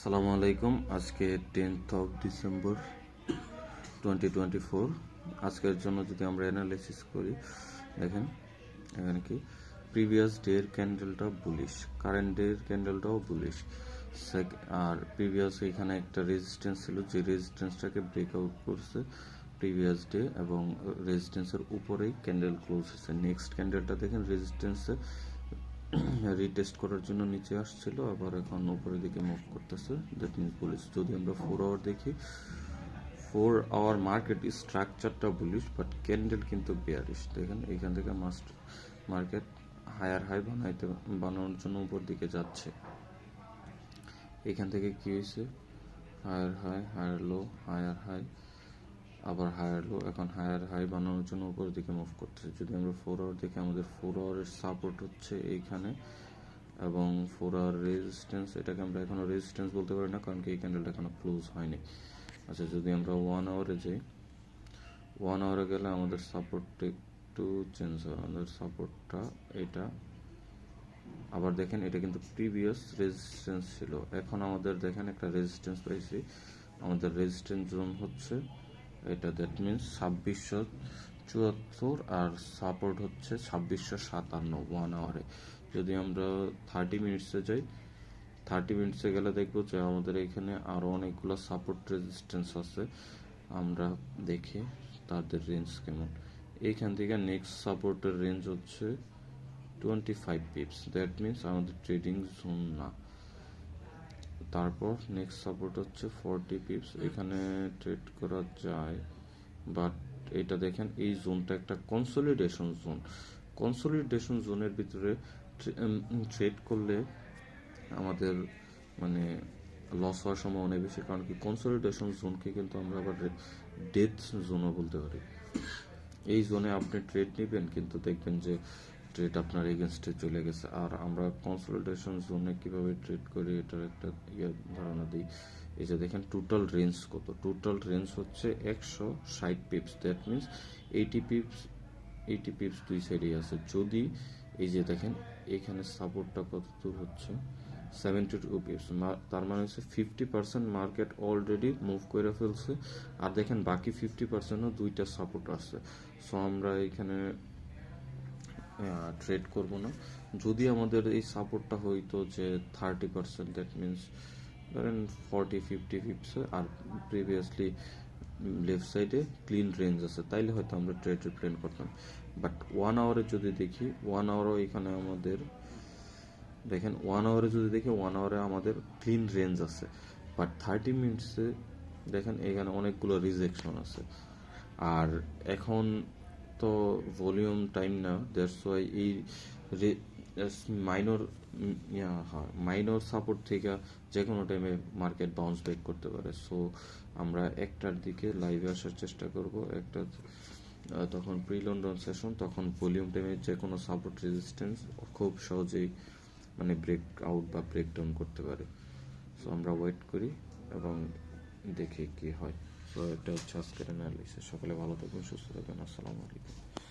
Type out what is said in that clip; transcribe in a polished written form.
আসসালামু আলাইকুম। আজকে 10th অফ ডিসেম্বর 2024। আজকের জন্য যদি আমরা অ্যানালাইসিস করি, দেখেন এখানে কি প্রিভিয়াস ডের ক্যান্ডেলটা বুলিশ, কারেন্ট ডের ক্যান্ডেলটাও বুলিশ। আর প্রিভিয়াস এখানে একটা রেজিস্ট্যান্স ছিল, যে রেজিস্ট্যান্সটাকে ব্রেকআউট করছে প্রিভিয়াস ডে, এবং রেজিস্ট্যান্সের উপরেই ক্যান্ডেল ক্লোজ হয়েছে। নেক্সট ক্যান্ডেলটা দেখেন রেজিস্ট্যান্সে রিটেস্ট করার জন্য নিচে আসছিল, আবার এখন উপরের দিকে মুভ করতেছে, দ্যাট মিনস বুলিশ। যদি আমরা 4 আওয়ার দেখি, 4 আওয়ার মার্কেট স্ট্রাকচারটা বুলিশ, বাট ক্যান্ডেল কিন্তু বেয়ারিশ। দেখেন এখান থেকে মার্কেট হায়ার হাই বানানোর জন্য উপর দিকে যাচ্ছে। এখান থেকে কি হয়েছে, higher high, higher low, higher high, আবার হায়ার লো, এখন হায়ার হাই বানানোর জন্য উপরের দিকে মুভ করতেছে। যদি আমরা 4 আওয়ার দেখি, আমাদের 4 আওয়ারের সাপোর্ট হচ্ছে এইখানে, এবং 4 আওয়ার রেজিস্ট্যান্স, এটাকে আমরা এখনো রেজিস্ট্যান্স বলতে পারি না, কারণ কি এই ক্যান্ডেলটা এখনো ক্লোজ হয়নি। আচ্ছা, যদি আমরা 1 আওয়ারে যাই, 1 আওয়ারে গেলে আমাদের সাপোর্টটা একটু চেঞ্জ হয়। আমাদের সাপোর্টটা এটা, আবার দেখেন এটা কিন্তু প্রিভিয়াস রেজিস্ট্যান্স ছিল, এখন আমাদের দেখেন একটা রেজিস্ট্যান্স পাইছি। আমাদের রেজিস্ট্যান্স জোন হচ্ছে এটা, দ্যাট মিনস 2674, আর সাপোর্ট হচ্ছে 2657 1 আওয়ারে। যদি আমরা 30 মিনিটসে যাই, 30 মিনিটসে গেলে দেখবো যে আমাদের এখানে আরও অনেকগুলো সাপোর্ট রেজিস্ট্যান্স আছে। আমরা দেখি তাদের রেঞ্জ কেমন। এইখান থেকে নেক্সট সাপোর্টের রেঞ্জ হচ্ছে 25 পিপস, দ্যাট মিনস আমাদের ট্রেডিং জোন না। তারপর নেক্সট সাপোর্ট হচ্ছে 40 পিপস, এখানে ট্রেড করা যায়, বাট এটা দেখেন এই জোনটা একটা কনসলিডেশন জোন। কনসলিডেশন জোনের ভিতরে ট্রেড করলে আমাদের মানে লস হওয়ার সম্ভাবনা অনেক বেশি, কারণ কি কনসলিডেশন জোনকে কিন্তু আমরা আবার ডেথ জোনও বলতে পারি। এই জোনে আপনি ট্রেড নেবেন, কিন্তু দেখবেন যে ট্রেড আপনার এগেনস্টে চলে গেছে। আর আমরা কনসলিডেশন জোনে কিভাবে ট্রেড করি এটার একটা ধারণা দিই। এই যে দেখেন টোটাল রেঞ্জ কত, টোটাল রেঞ্জ হচ্ছে 160 পিপস, দ্যাট মিনস 80 পিপস দুই সাইডেই আছে। যদি এই যে দেখেন এখানে সাপোর্টটা কত দূর হচ্ছে, 72 পিপস, তার মানে হচ্ছে 50% মার্কেট অলরেডি মুভ করে ফেলছে। আর দেখেন বাকি 50%ও দুইটা সাপোর্ট আছে। সো আমরা এখানে ট্রেড করব না। যদি আমাদের এই সাপোর্টটা হইতো যে 30%, দ্যাট মিনস ধরেন 40-50 পিপস, আর প্রিভিয়াসলি লেফট সাইডে ক্লিন রেঞ্জ আছে, তাইলে হয়তো আমরা ট্রেড প্ল্যান করতাম। বাট 1 আওয়ারে যদি দেখি, 1 আওয়ারও এখানে আমাদের দেখেন 1 আওয়ারে যদি দেখি, 1 আওয়ারে আমাদের ক্লিন রেঞ্জ আছে, বাট 30 মিনিটসে দেখেন এখানে অনেকগুলো রিজেকশন আছে। আর এখন তো ভলিউম টাইম না, দ্যাটস ওয়াই এই মাইনর মাইনর সাপোর্ট থেকে যে কোনো টাইমে মার্কেট বাউন্স ব্যাক করতে পারে। সো আমরা একটার দিকে লাইভে আসার চেষ্টা করব, একটা তখন প্রি লন্ডন সেশন, তখন ভলিউম টাইমে যে কোনো সাপোর্ট রেজিস্ট্যান্স খুব সহজেই মানে ব্রেক আউট বা ব্রেক ডাউন করতে পারে। সো আমরা ওয়েট করি এবং দেখি কি হয়। সো এটা হচ্ছে আজকের অ্যানালিসিস। সকলে ভালো থাকবেন, সুস্থ থাকবেন। আসসালামু আলাইকুম।